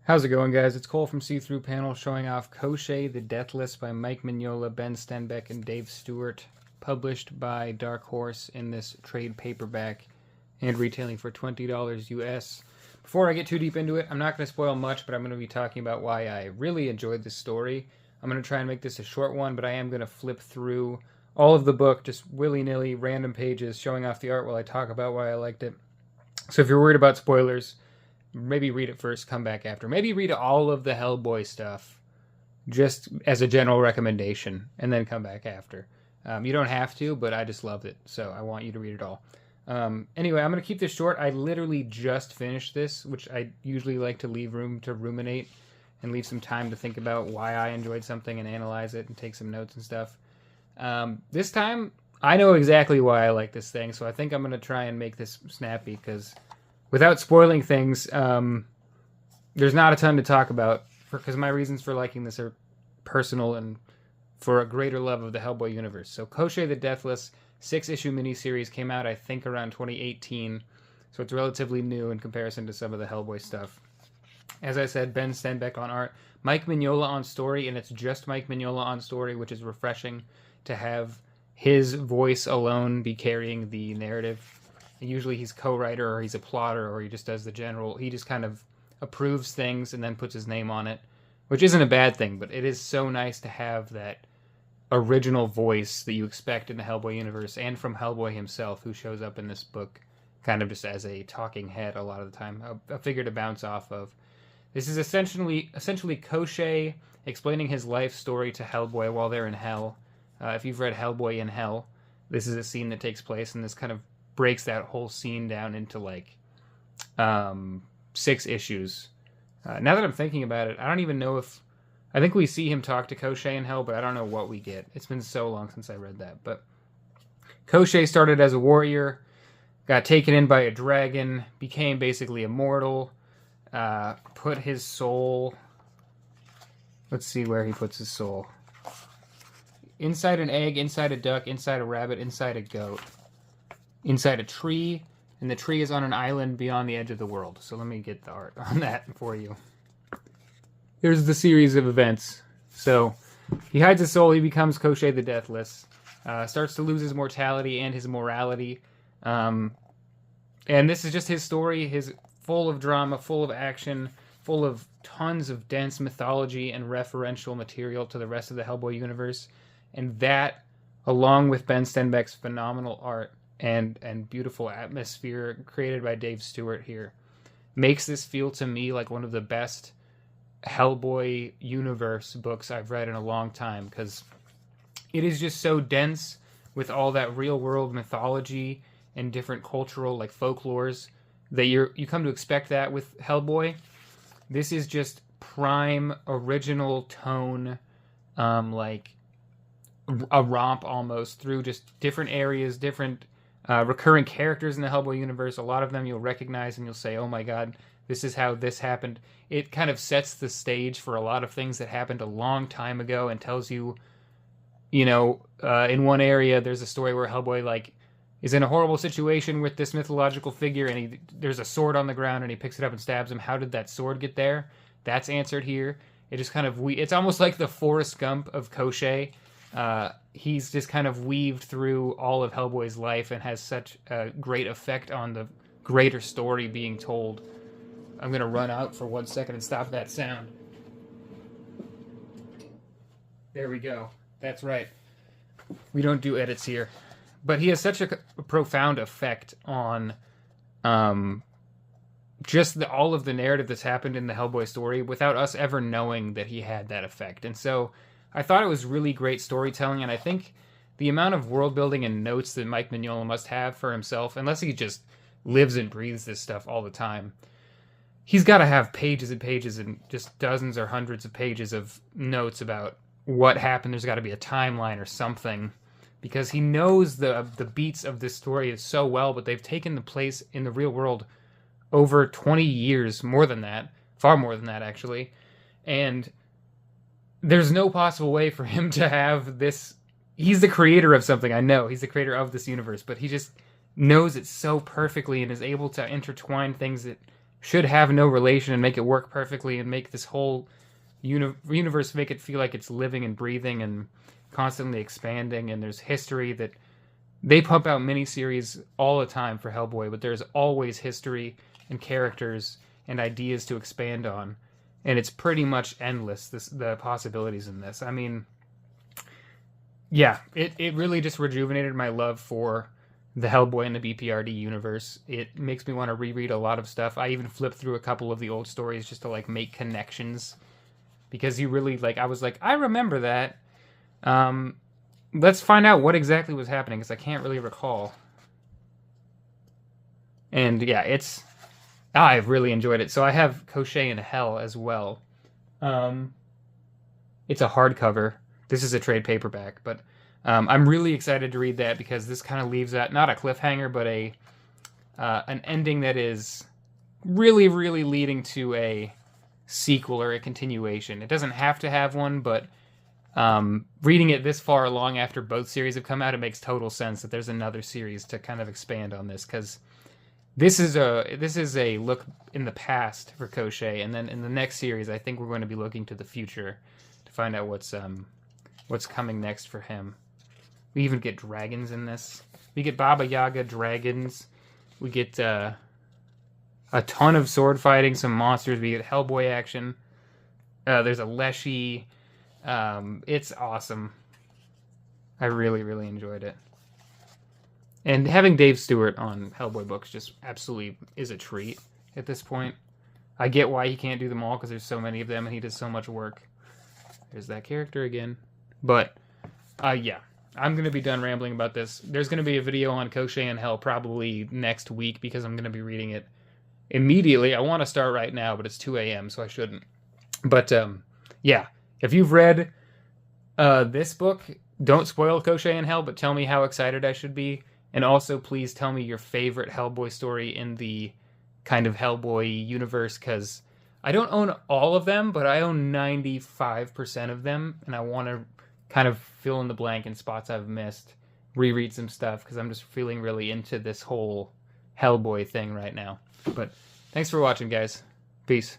How's it going, guys? It's Cole from See-Through Panel showing off Koschei, the Deathless by Mike Mignola, Ben Stenbeck, and Dave Stewart, published by Dark Horse in this trade paperback and retailing for $20 US. Before I get too deep into it, I'm not going to spoil much, but I'm going to be talking about why I really enjoyed this story. I'm going to try and make this a short one, but I am going to flip through all of the book, just willy-nilly, random pages, showing off the art while I talk about why I liked it. So if you're worried about spoilers, maybe read it first, come back after. Maybe read all of the Hellboy stuff, just as a general recommendation, and then come back after. You don't have to, but I just loved it, so I want you to read it all. Anyway, I'm going to keep this short. I literally just finished this, which I usually like to leave room to ruminate and leave some time to think about why I enjoyed something and analyze it and take some notes and stuff. This time, I know exactly why I like this thing, so I think I'm going to try and make this snappy, because without spoiling things, there's not a ton to talk about, because my reasons for liking this are personal and for a greater love of the Hellboy universe. So Koschei the Deathless 6-issue miniseries came out, I think, around 2018, so it's relatively new in comparison to some of the Hellboy stuff. As I said, Ben Stenbeck on art, Mike Mignola on story, and it's just Mike Mignola on story, which is refreshing to have his voice alone be carrying the narrative. Usually he's co-writer, or he's a plotter, or he just does the general. He just kind of approves things and then puts his name on it, which isn't a bad thing, but it is so nice to have that original voice that you expect in the Hellboy universe, and from Hellboy himself, who shows up in this book kind of just as a talking head a lot of the time, a figure to bounce off of. This is essentially Koschei explaining his life story to Hellboy while they're in hell. If you've read Hellboy in Hell, this is a scene that takes place, and this kind of breaks that whole scene down into like 6 issues. Now that I'm thinking about it, I don't even know if... I think we see him talk to Koschei in Hell, but I don't know what we get. It's been so long since I read that. But Koschei started as a warrior, got taken in by a dragon, became basically immortal, put his soul... Let's see where he puts his soul. Inside an egg, inside a duck, inside a rabbit, inside a goat, inside a tree, and the tree is on an island beyond the edge of the world. So let me get the art on that for you. Here's the series of events. So he hides his soul, he becomes Koschei the Deathless, starts to lose his mortality and his morality. And this is just his story, full of drama, full of action, full of tons of dense mythology and referential material to the rest of the Hellboy universe. And that, along with Ben Stenbeck's phenomenal art and beautiful atmosphere created by Dave Stewart here, makes this feel to me like one of the best Hellboy universe books I've read in a long time, because it is just so dense with all that real-world mythology and different cultural like folklores that you come to expect that with Hellboy. This is just prime original tone, like a romp almost through just different areas, different recurring characters in the Hellboy universe. A lot of them you'll recognize and you'll say, oh my god, this is how this happened. It kind of sets the stage for a lot of things that happened a long time ago and tells you, in one area there's a story where Hellboy like is in a horrible situation with this mythological figure, and there's a sword on the ground and he picks it up and stabs him. How did that sword get there? That's answered here. It just kind of it's almost like the Forrest Gump of Koschei. He's just kind of weaved through all of Hellboy's life and has such a great effect on the greater story being told. I'm going to run out for 1 second and stop that sound. There we go. That's right. We don't do edits here. But he has such a profound effect on just all of the narrative that's happened in the Hellboy story without us ever knowing that he had that effect. And so I thought it was really great storytelling, and I think the amount of world building and notes that Mike Mignola must have for himself, unless he just lives and breathes this stuff all the time, he's got to have pages and pages and just dozens or hundreds of pages of notes about what happened. There's got to be a timeline or something, because he knows the beats of this story so well, but they've taken the place in the real world over 20 years, more than that, far more than that actually, and there's no possible way for him to have this. He's the creator of something, I know, he's the creator of this universe, but he just knows it so perfectly and is able to intertwine things that should have no relation and make it work perfectly and make this whole universe make it feel like it's living and breathing and constantly expanding. And there's history that they pump out miniseries all the time for Hellboy, but there's always history and characters and ideas to expand on, and it's pretty much endless, the possibilities in this. I mean, yeah, it really just rejuvenated my love for the Hellboy and the BPRD universe. It makes me want to reread a lot of stuff. I even flipped through a couple of the old stories just to, like, make connections, because you really, like, I was like, I remember that. Let's find out what exactly was happening, because I can't really recall. And yeah, I've really enjoyed it. So I have Koschei in Hell as well. It's a hardcover. This is a trade paperback, but I'm really excited to read that, because this kind of leaves that, not a cliffhanger, but an ending that is really, really leading to a sequel or a continuation. It doesn't have to have one, but reading it this far along after both series have come out, it makes total sense that there's another series to kind of expand on this, because this is a look in the past for Koschei, and then in the next series, I think we're going to be looking to the future to find out what's coming next for him. We even get dragons in this. We get Baba Yaga dragons. We get a ton of sword fighting, some monsters. We get Hellboy action. There's a Leshy. It's awesome. I really, really enjoyed it. And having Dave Stewart on Hellboy books just absolutely is a treat at this point. I get why he can't do them all, because there's so many of them and he does so much work. There's that character again. But, yeah. I'm going to be done rambling about this. There's going to be a video on Koschei and Hell probably next week, because I'm going to be reading it immediately. I want to start right now, but it's 2 a.m., so I shouldn't. But, yeah. If you've read this book, don't spoil Koschei and Hell, but tell me how excited I should be. And also, please tell me your favorite Hellboy story in the kind of Hellboy universe, because I don't own all of them, but I own 95% of them, and I want to kind of fill in the blank in spots I've missed, reread some stuff, because I'm just feeling really into this whole Hellboy thing right now. But thanks for watching, guys. Peace.